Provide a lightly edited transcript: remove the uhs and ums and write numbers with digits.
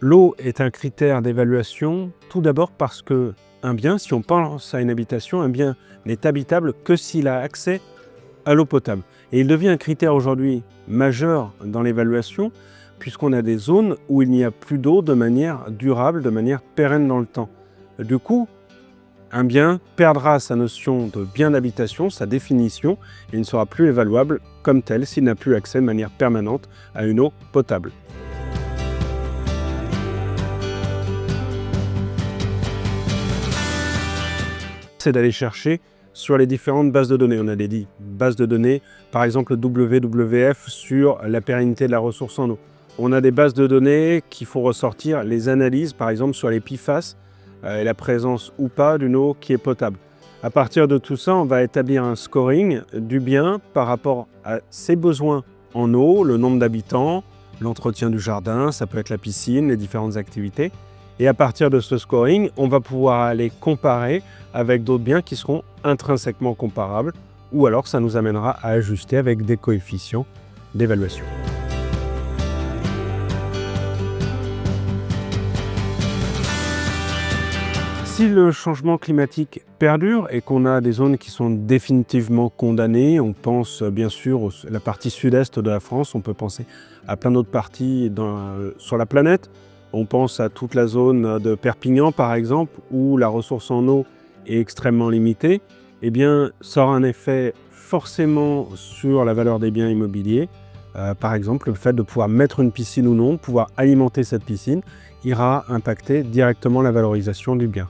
L'eau est un critère d'évaluation, tout d'abord parce qu'un bien, si on pense à une habitation, un bien n'est habitable que s'il a accès à l'eau potable. Et il devient un critère aujourd'hui majeur dans l'évaluation, puisqu'on a des zones où il n'y a plus d'eau de manière durable, de manière pérenne dans le temps. Du coup, un bien perdra sa notion de bien d'habitation, sa définition, et il ne sera plus évaluable comme tel s'il n'a plus accès de manière permanente à une eau potable. C'est d'aller chercher sur les différentes bases de données. On a des bases de données, par exemple le WWF sur la pérennité de la ressource en eau. On a des bases de données qui font ressortir les analyses, par exemple sur les PFAS, et la présence ou pas d'une eau qui est potable. À partir de tout ça, on va établir un scoring du bien par rapport à ses besoins en eau, le nombre d'habitants, l'entretien du jardin, ça peut être la piscine, les différentes activités. Et à partir de ce scoring, on va pouvoir aller comparer avec d'autres biens qui seront intrinsèquement comparables, ou alors ça nous amènera à ajuster avec des coefficients d'évaluation. Si le changement climatique perdure et qu'on a des zones qui sont définitivement condamnées, on pense bien sûr à la partie sud-est de la France, on peut penser à plein d'autres parties sur la planète. On pense à toute la zone de Perpignan par exemple, où la ressource en eau est extrêmement limitée. Eh bien, ça aura un effet forcément sur la valeur des biens immobiliers. Par exemple, le fait de pouvoir mettre une piscine ou non, pouvoir alimenter cette piscine, ira impacter directement la valorisation du bien.